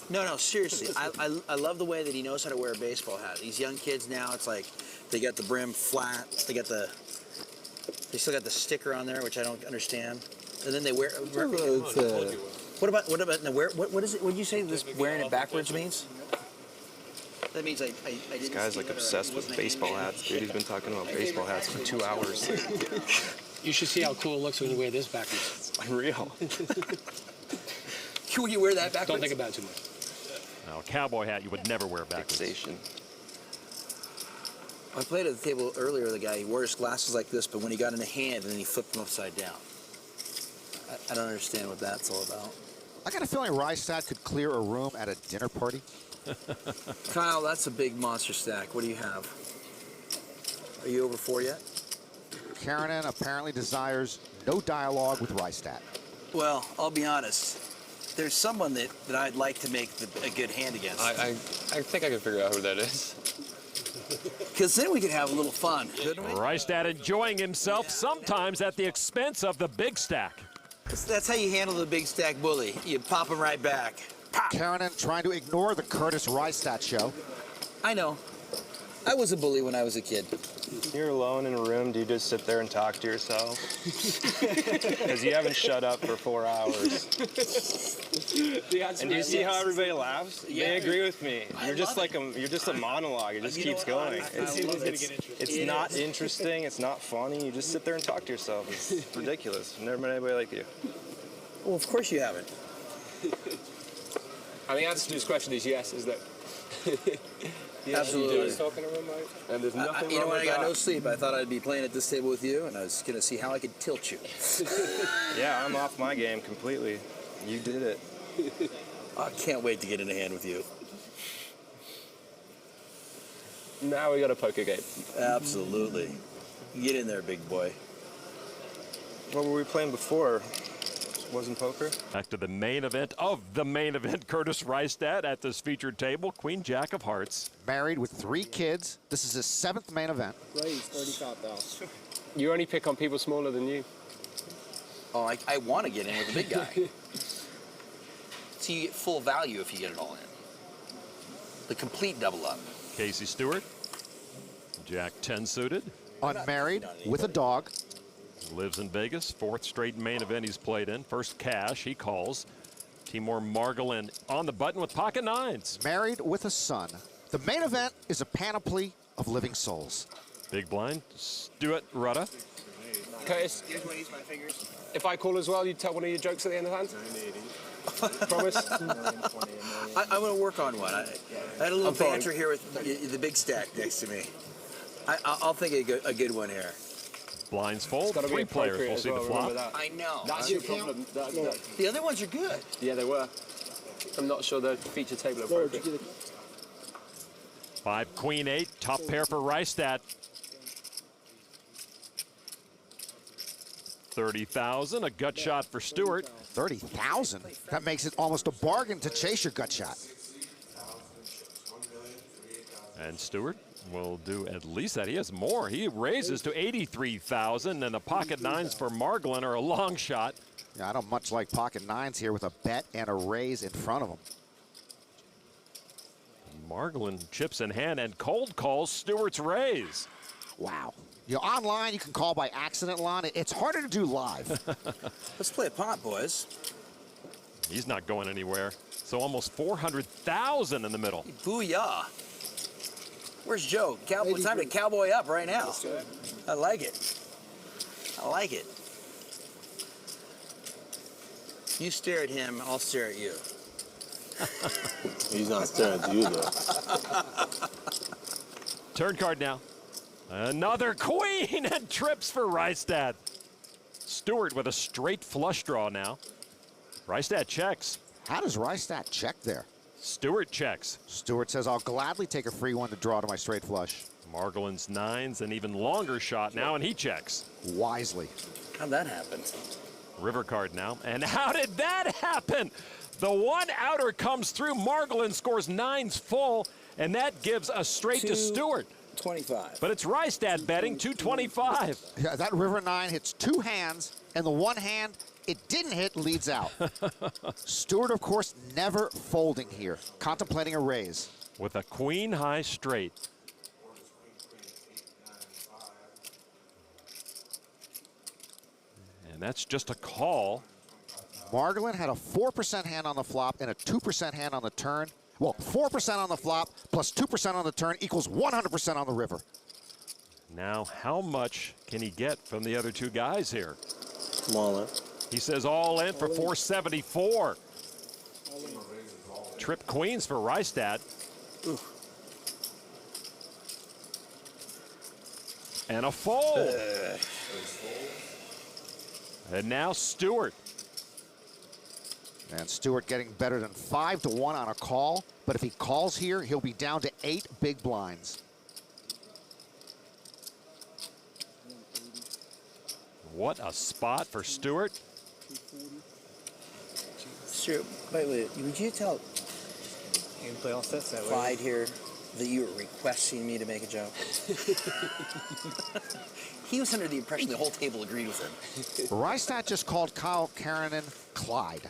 No, seriously. I love the way that he knows how to wear a baseball hat. These young kids now, it's like they got the brim flat. They still got the sticker on there, which I don't understand. And then they wear. What about what is it? What did you say this wearing it backwards means? That means I didn't. This guy's like obsessed with baseball hats, dude. He's been talking about baseball hats for 2 hours. You should see how cool it looks when you wear this backwards. It's unreal. Can you wear that backwards? Don't think about it too much. Now, a cowboy hat you would never wear backwards. Fixation. I played at the table earlier with a guy. He wore his glasses like this, but when he got in a hand, and then he flipped them upside down. I don't understand what that's all about. I got a feeling Rystadt could clear a room at a dinner party. Kyle, that's a big monster stack. What do you have? Are you over 4 yet? Keranen apparently desires no dialogue with Rystadt. Well, I'll be honest. There's someone that I'd like to make a good hand against. I think I can figure out who that is. Because then we could have a little fun, couldn't we? Rystadt enjoying himself, sometimes at the expense of the big stack. That's how you handle the big stack bully. You pop him right back. Pop. Keranen trying to ignore the Curtis Rystadt show. I know. I was a bully when I was a kid. You're alone in a room. Do you just sit there and talk to yourself? Because you haven't shut up for 4 hours. And do you see how everybody laughs? Yeah. They agree with me. You're just like you're just a monologue. It just keeps going. It's not interesting. It's not funny. You just sit there and talk to yourself. It's ridiculous. I've never met anybody like you. Well, of course you haven't. And the answer to this question is yes, is that? Absolutely. Talking to him, and there's nothing you know wrong when I with got that. no sleep, I thought I'd be playing at this table with you, and I was going to see how I could tilt you. Yeah, I'm off my game completely. You did it. I can't wait to get in a hand with you. Now we got a poker game. Absolutely. Get in there, big boy. What were we playing before? Wasn't poker? Back to the main event of the main event. Curtis Rystadt at this featured table. Queen Jack of Hearts. Married with 3 kids. This is his 7th main event. Raise 35,000. You only pick on people smaller than you. Oh, I want to get in with the big guy. So you get full value if you get it all in. The complete double up. Casey Stewart. Jack 10 suited. Unmarried with a dog. Lives in Vegas. 4th straight main event he's played in. First cash he calls. Timur Margolin on the button with pocket 9s. Married with a son. The main event is a panoply of living souls. Big blind. Stuart Rudder. Curtis, if I call as well, you tell one of your jokes at the end of the hand? Promise? I'm going to work on one. I had a little banter here with the big stack next to me. I'll think a good one here. Blinds fold. Gotta be 3 players will appropriate see as the well, flop. remember that. I know. That's your problem. The other ones are good. Yeah, they were. I'm not sure the feature table appropriate. 5 queen 8. Top pair for Rystadt. 30,000. A gut shot for Stewart. 30,000? That makes it almost a bargain to chase your gut shot. And Stewart will do at least that. He has more. He raises to 83,000, and the pocket 9s for Margolin are a long shot. Yeah, I don't much like pocket 9s here with a bet and a raise in front of him. Margolin chips in hand and cold calls Stewart's raise. Wow. You know, online, you can call by accident, Lon. It's harder to do live. Let's play a pot, boys. He's not going anywhere. So almost 400,000 in the middle. Booyah. Where's Joe? It's time to cowboy up right now. I like it. I like it. You stare at him, I'll stare at you. He's not staring at you, though. Turn card now. Another queen and trips for Rystadt. Stewart with a straight flush draw now. Rystadt checks. How does Rystadt check there? Stewart checks. Stewart says, I'll gladly take a free one to draw to my straight flush. Margolin's 9s, an even longer shot now, and he checks. Wisely. How'd that happen? River card now. And how did that happen? The one outer comes through. Margolin scores 9s full, and that gives a straight to Stewart. 25. But it's Rystadt betting 225. Yeah, that river 9 hits 2 hands, and the one hand It didn't hit, leads out. Stewart, of course, never folding here, contemplating a raise. With a queen high straight. And that's just a call. Margolin had a 4% hand on the flop and a 2% hand on the turn. Well, 4% on the flop plus 2% on the turn equals 100% on the river. Now, how much can he get from the other two guys here? I'm all in. He says all in for 474. Trip queens for Rystadt. And a fold. And now Stewart. And Stewart getting better than 5-1 on a call. But if he calls here, he'll be down to 8 big blinds. What a spot for Stewart. Sir, by the way, would you tell Clyde here that you were requesting me to make a joke? He was under the impression the whole table agreed with him. Rystadt just called Kyle Keranen Clyde.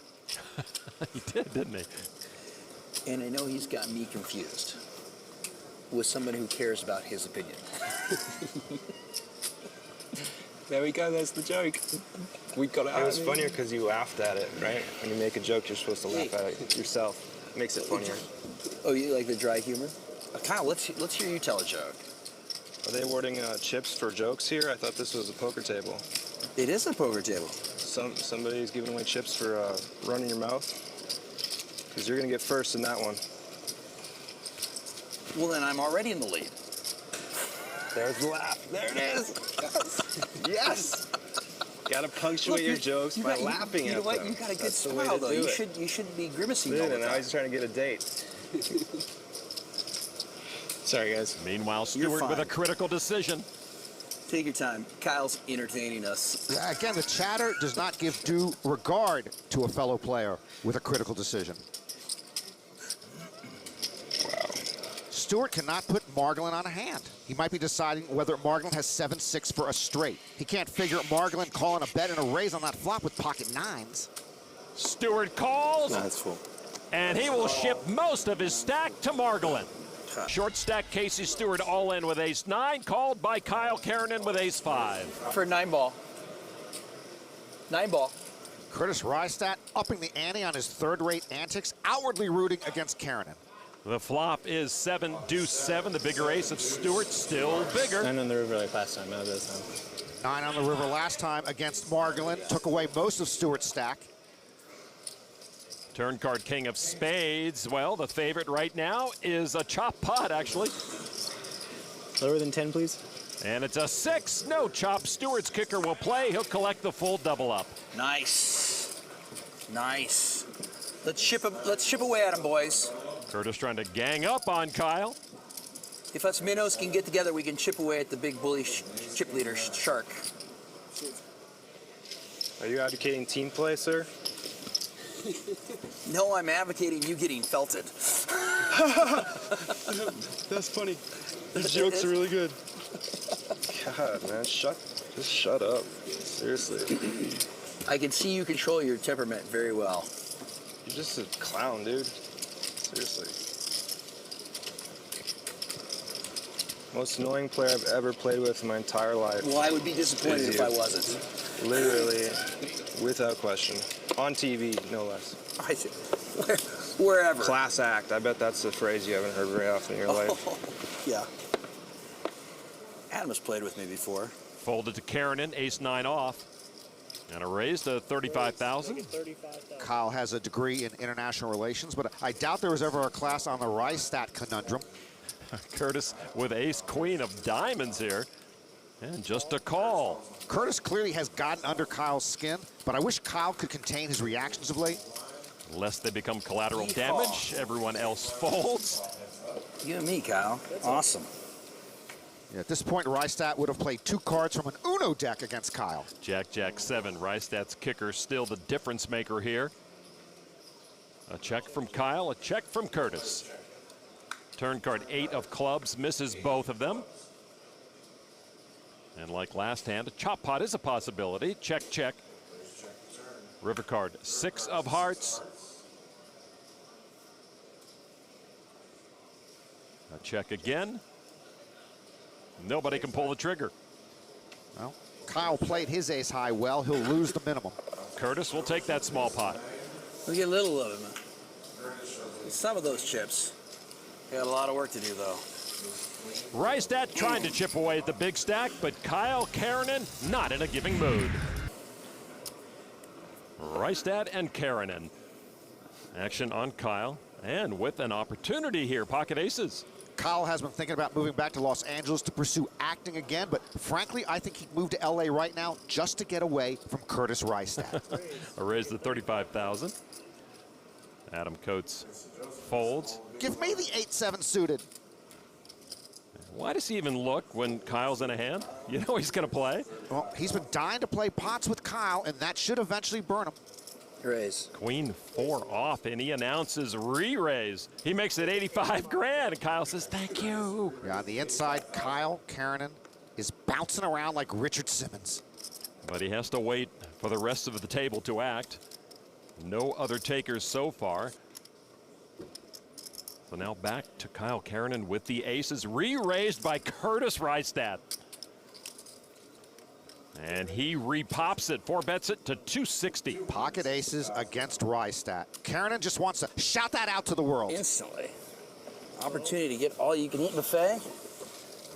He did, didn't he? And I know he's got me confused with somebody who cares about his opinion. There we go, there's the joke. We got it out. It was funnier because you laughed at it, right? When you make a joke, you're supposed to laugh at it yourself. Makes it funnier. Oh, you like the dry humor? Kyle, let's hear you tell a joke. Are they awarding chips for jokes here? I thought this was a poker table. It is a poker table. Somebody's giving away chips for running your mouth. Because you're going to get first in that one. Well, then I'm already in the lead. There's the laugh. There it is. Yes. Got to punctuate your jokes by laughing at them. You know what? You got a good smile, though. You should be grimacing all the time. Now he's trying to get a date. Sorry, guys. Meanwhile, Stewart with a critical decision. Take your time. Kyle's entertaining us. Again, the chatter does not give due regard to a fellow player with a critical decision. Stewart cannot put Margolin on a hand. He might be deciding whether Margolin has 7-6 for a straight. He can't figure Margolin calling a bet and a raise on that flop with pocket nines. Stewart calls. Nah, it's full. And he will ship most of his stack to Margolin. Short stack Casey Stewart all in with ace-9, called by Kyle Keranen with ace-5. For 9-ball. 9-ball. Curtis Rystadt upping the ante on his third-rate antics, outwardly rooting against Keranen. The flop is 7 deuce 7. The bigger ace of Stewart still bigger. 9 on the river like last time. Not this time. 9 on the river last time against Margolin. Took away most of Stewart's stack. Turn card king of spades. Well, the favorite right now is a chop pot, actually. Lower than 10, please. And it's a 6. No chop. Stewart's kicker will play. He'll collect the full double up. Nice. Nice. Let's chip away at him, boys. Curtis trying to gang up on Kyle. If us minnows can get together, we can chip away at the big bully chip leader shark. Are you advocating team play, sir? No, I'm advocating you getting felted. That's funny. Those jokes are really good. God, man, just shut up. Seriously. I can see you control your temperament very well. You're just a clown, dude. Seriously. Most annoying player I've ever played with in my entire life. Well, I would be disappointed if I wasn't. Literally, without question. On TV, no less. I see. Wherever. Class act. I bet that's a phrase you haven't heard very often in your life. Yeah. Adam has played with me before. Folded to Keranen, ace-9 off. And a raise to 35,000. Kyle has a degree in international relations, but I doubt there was ever a class on the Rystadt conundrum. Curtis with ace-queen of diamonds here. And just a call. Curtis clearly has gotten under Kyle's skin, but I wish Kyle could contain his reactions of late. Lest they become collateral damage, everyone else folds. You and me, Kyle. Awesome. Yeah, at this point, Rystadt would have played 2 cards from an Uno deck against Kyle. Jack 7. Rystadt's kicker still the difference maker here. A check from Kyle, a check from Curtis. Turn card 8 of clubs, misses both of them. And like last hand, a chop pot is a possibility. Check, check. River card, 6 of hearts. A check again. Nobody can pull the trigger. Well, Kyle played his ace high well. He'll lose the minimum. Curtis will take that small pot. Let's get a little of him. Some of those chips. We got a lot of work to do, though. Rystadt trying to chip away at the big stack, but Kyle Keranen not in a giving mood. Rystadt and Keranen. Action on Kyle, and with an opportunity here, pocket aces. Kyle has been thinking about moving back to Los Angeles to pursue acting again, but frankly, I think he'd move to LA right now just to get away from Curtis Rystadt. A raise to 35,000. Adam Coates folds. Give me the 8-7 suited. Why does he even look when Kyle's in a hand? You know he's going to play. Well, he's been dying to play pots with Kyle, and that should eventually burn him. Raise. Queen 4 off, and he announces re-raise. He makes it 85 grand, and Kyle says, thank you. Yeah, on the inside, Kyle Keranen is bouncing around like Richard Simmons. But he has to wait for the rest of the table to act. No other takers so far. So now back to Kyle Keranen with the aces, re-raised by Curtis Rystadt. And he repops it, 4-bets it to 260. Pocket aces against Rystadt. Keranen just wants to shout that out to the world. Instantly. Opportunity to get all you can eat buffet.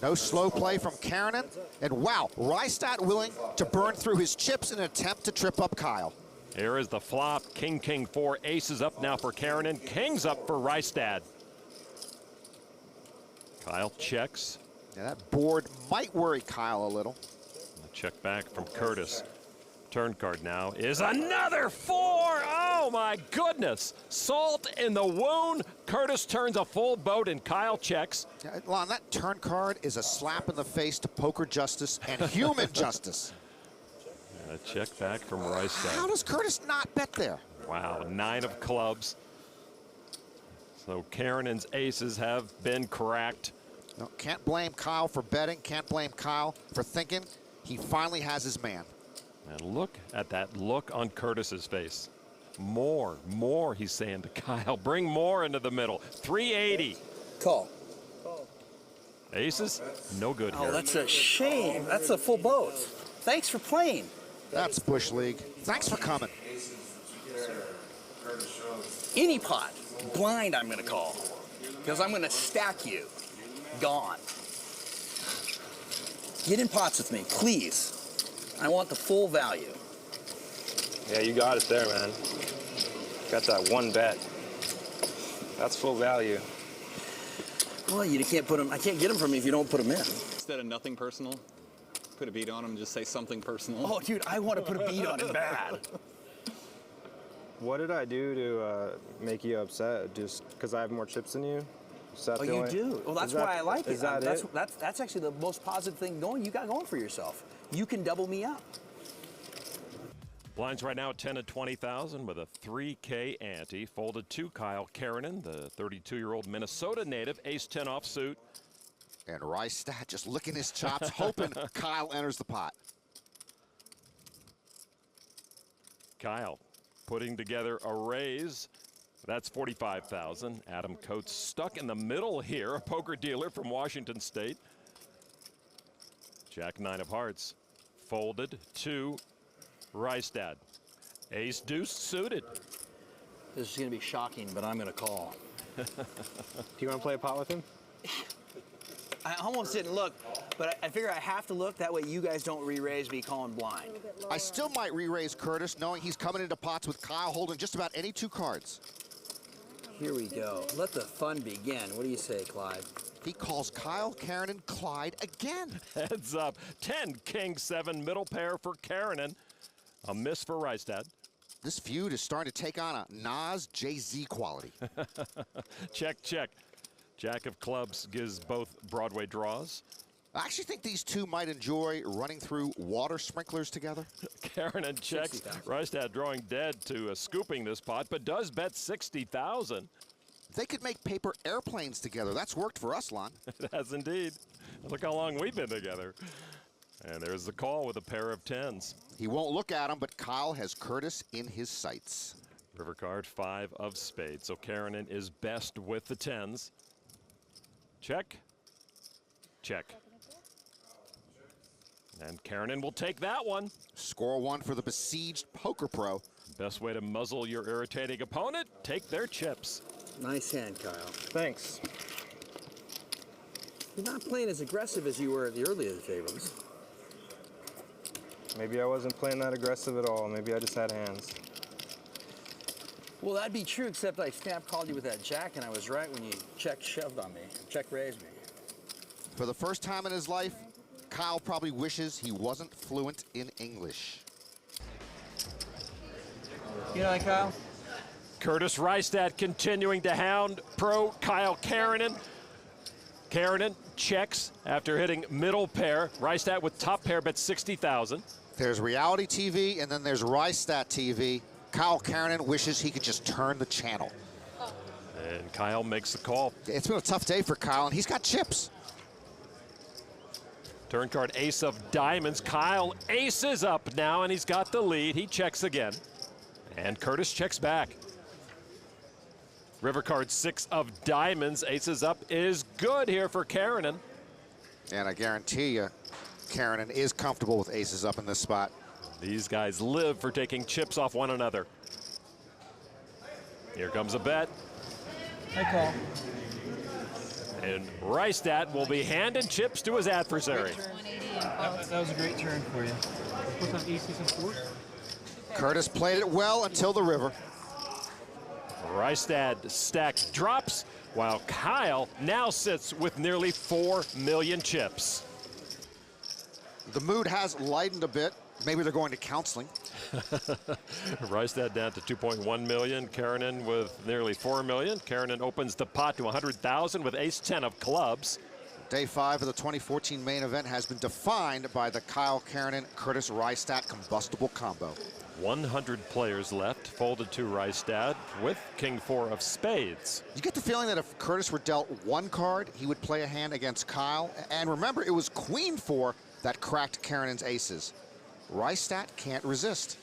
No slow play from Keranen. And wow, Rystadt willing to burn through his chips in an attempt to trip up Kyle. Here is the flop. King, king, 4. Aces up now for Keranen. Kings up for Rystadt. Kyle checks. Yeah, that board might worry Kyle a little. Check back from Curtis. Turn card now is another 4. Oh my goodness. Salt in the wound. Curtis turns a full boat and Kyle checks. Yeah, Lon, that turn card is a slap in the face to poker justice and human justice. A check back from Rystadt. How does Curtis not bet there? Wow, 9 of clubs. So Karenen's aces have been cracked. No, can't blame Kyle for betting. Can't blame Kyle for thinking he finally has his man. And look at that look on Curtis's face. More, he's saying to Kyle. Bring more into the middle. 380. Call. Aces, no good Oh, here. that's a shame. That's a full boat. Thanks for playing. That's Bush League. Thanks for coming. Any pot, blind I'm gonna call. Because I'm gonna stack you. Gone. Get in pots with me, please. I want the full value. Yeah, you got it there, man. Got that 1 bet. That's full value. Well, you can't put them. I can't get them from you if you don't put them in. Instead of nothing personal, put a beat on him, just say something personal. Oh, dude, I want to put a beat on it bad. What did I do to make you upset? Just because I have more chips than you? Is that Oh, the you only- do. Well, that's is that- why I like it. Is that it? That's actually the most positive thing you got going for yourself. You can double me up. Blinds right now at 10 and 20,000 with a 3K ante. Folded to Kyle Keranen, the 32-year-old Minnesota native, ace-10 offsuit. And Rystadt just licking his chops, hoping Kyle enters the pot. Kyle putting together a raise. That's 45,000. Adam Coates stuck in the middle here, a poker dealer from Washington State. Jack 9 of hearts. Folded to Rystadt. Ace deuce suited. This is going to be shocking, but I'm going to call. Do you want to play a pot with him? I almost didn't look, but I figure I have to look. That way you guys don't re-raise me calling blind. I still might re-raise Curtis, knowing he's coming into pots with Kyle holding just about any 2 cards. Here we go. Let the fun begin. What do you say, Clyde? He calls Kyle Keranen Clyde again. Heads up. 10, king, 7, middle pair for Keranen. A miss for Rystadt. This feud is starting to take on a Nas Jay-Z quality. Check, check. Jack of clubs gives both Broadway draws. I actually think these two might enjoy running through water sprinklers together. Keranen checks. Rystadt drawing dead to scooping this pot, but does bet 60,000. They could make paper airplanes together. That's worked for us, Lon. It has indeed. Look how long we've been together. And there's the call with a pair of 10s. He won't look at him, but Kyle has Curtis in his sights. River card 5 of spades. So Keranen is best with the 10s. Check. Check. And Keranen will take that one. Score one for the besieged poker pro. Best way to muzzle your irritating opponent, take their chips. Nice hand, Kyle. Thanks. You're not playing as aggressive as you were at the earlier tables. Maybe I wasn't playing that aggressive at all. Maybe I just had hands. Well, that'd be true, except I snap called you with that jack, and I was right when you check shoved on me, check raised me. For the first time in his life, Kyle probably wishes he wasn't fluent in English. You know, Kyle? Curtis Rystadt continuing to hound pro Kyle Keranen. Keranen checks after hitting middle pair. Rystadt with top pair bets 60,000. There's reality TV, and then there's Rystadt TV. Kyle Keranen wishes he could just turn the channel. And Kyle makes the call. It's been a tough day for Kyle, and he's got chips. Turn card ace of diamonds. Kyle aces up now, and he's got the lead. He checks again. And Curtis checks back. River card 6 of diamonds. Aces up is good here for Keranen. And I guarantee you, Keranen is comfortable with aces up in this spot. These guys live for taking chips off one another. Here comes a bet. I call. And Rystadt will be handing chips to his adversary. That was a great turn for you. What's on aces and fours? Curtis played it well until the river. Rystadt stack drops, while Kyle now sits with nearly 4 million chips. The mood has lightened a bit. Maybe they're going to counseling. Rystadt down to 2.1 million. Keranen with nearly 4 million. Keranen opens the pot to 100,000 with ace-10 of clubs. Day 5 of the 2014 main event has been defined by the Kyle Keranen-Curtis Rystadt combustible combo. 100 players left, folded to Rystadt with king 4 of spades. You get the feeling that if Curtis were dealt one card, he would play a hand against Kyle. And remember, it was queen 4 that cracked Keranen's aces. Rystadt can't resist.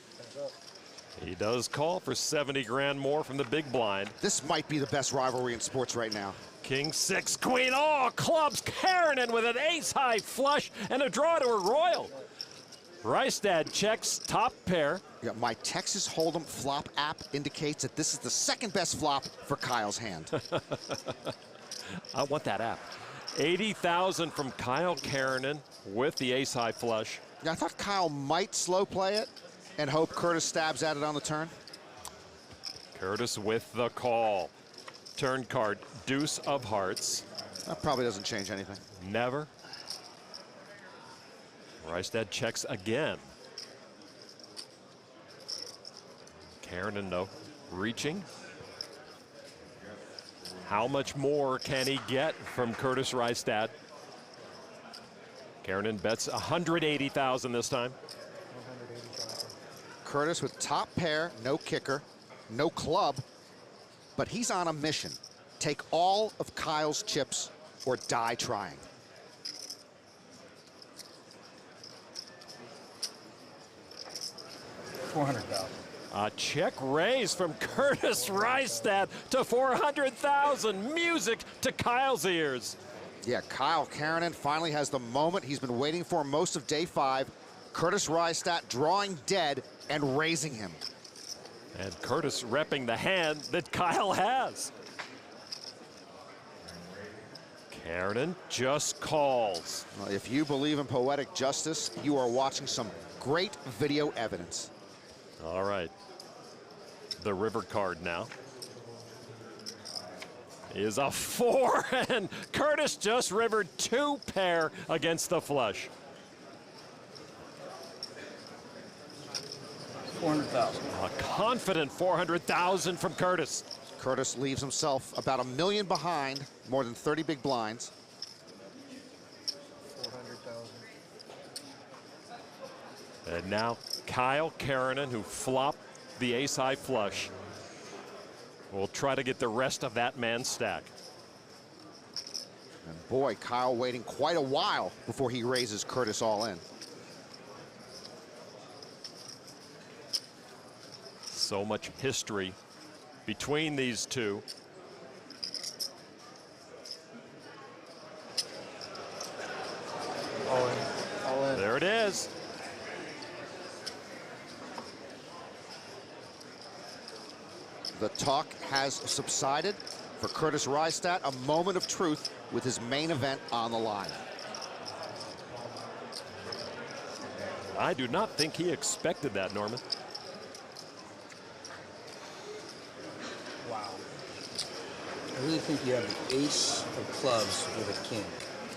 He does call for 70 grand more from the big blind. This might be the best rivalry in sports right now. King 6, queen, all clubs. Keranen with an ace-high flush and a draw to a royal. Rystadt checks top pair. Yeah, my Texas Hold'em flop app indicates that this is the second best flop for Kyle's hand. I want that app. 80,000 from Kyle Keranen with the ace-high flush. Yeah, I thought Kyle might slow play it and hope Curtis stabs at it on the turn. Curtis with the call. Turn card, deuce of hearts. That probably doesn't change anything. Never. Rystadt checks again. Keranen, though, reaching. How much more can he get from Curtis Rystadt? Keranen bets 180,000 this time. Curtis with top pair, no kicker, no club, but he's on a mission. Take all of Kyle's chips or die trying. $400,000. A check raise from Curtis Rystadt to 400,000. Music to Kyle's ears. Yeah, Kyle Keranen finally has the moment he's been waiting for most of day 5. Curtis Rystadt drawing dead and raising him. And Curtis repping the hand that Kyle has. Keranen just calls. Well, if you believe in poetic justice, you are watching some great video evidence. All right. The river card now is a 4, and Curtis just rivered 2 pair against the flush. $400,000. A confident 400,000 from Curtis. Curtis leaves himself about $1 million behind, more than 30 big blinds. And now Kyle Keranen, who flopped the ace-high flush, will try to get the rest of that man's stack. And boy, Kyle waiting quite a while before he raises Curtis all in. So much history between these two. All in. All in. There it is. The talk has subsided for Curtis Rystadt. A moment of truth with his main event on the line. I do not think he expected that, Norman. Wow. I really think you have the ace of clubs with a king.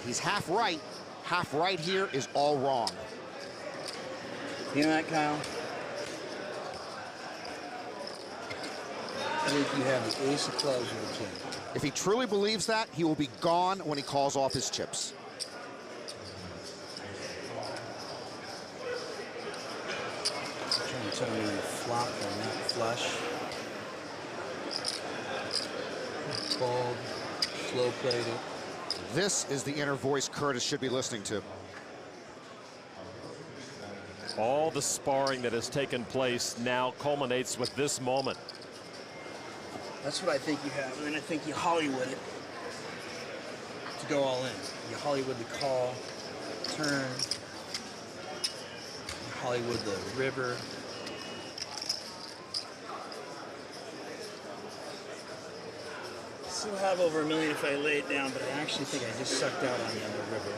He's half right. Half right here is all wrong. You know that, Kyle? I think you have the ace of clubs with a king. If he truly believes that, he will be gone when he calls off his chips. Trying to tell me you flop and not flush. Fold, slow played it. This is the inner voice Curtis should be listening to. All the sparring that has taken place now culminates with this moment. That's what I think you have, and then I think you Hollywood it to go all in. You Hollywood the call, turn, you Hollywood the river. Still have over $1 million if I lay it down, but I actually think I just sucked out on you on the river.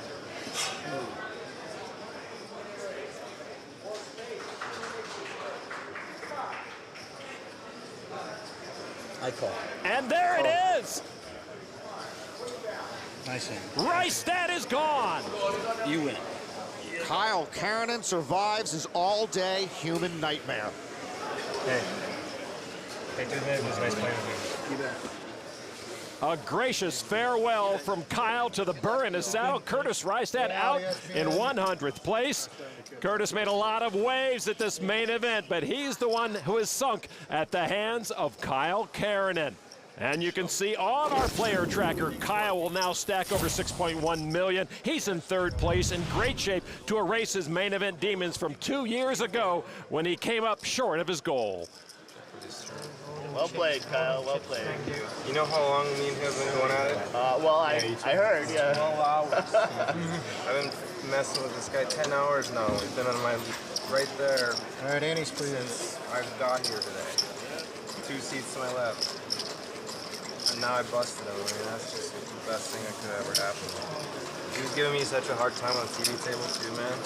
I call. And there it is! Nice hand. Rystadt is gone! You win. Kyle Keranen survives his all-day human nightmare. Hey. Hey, dude, it was nice playing with you. You bet. A gracious farewell from Kyle to the burr in his saddle. Curtis Rystadt out in 100th place. Curtis made a lot of waves at this main event, but he's the one who is sunk at the hands of Kyle Keranen. And you can see on our player tracker, Kyle will now stack over 6.1 million. He's in 3rd place, in great shape to erase his main event demons from 2 years ago when he came up short of his goal. Well played, Kyle. Well played. Thank you. You know how long me and him have been going at it? Well, I heard, yeah. 12 hours. I've been messing with this guy 10 hours now. He's been on my right there. All right, Annie's please. Since I've got here today. 2 seats to my left. And now I busted him. I mean, that's just the best thing that could ever happen. He was giving me such a hard time on the TV table too, man.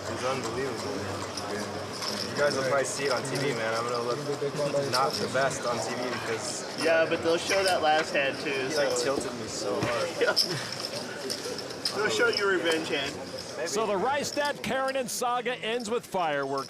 He's unbelievable. You guys will probably see it on TV, man. I'm gonna look not the best on TV because Yeah, but they'll show that last hand too. he like tilted me so hard. Yeah. They'll show you revenge hand. So the Rystadt-Keranen saga ends with fireworks.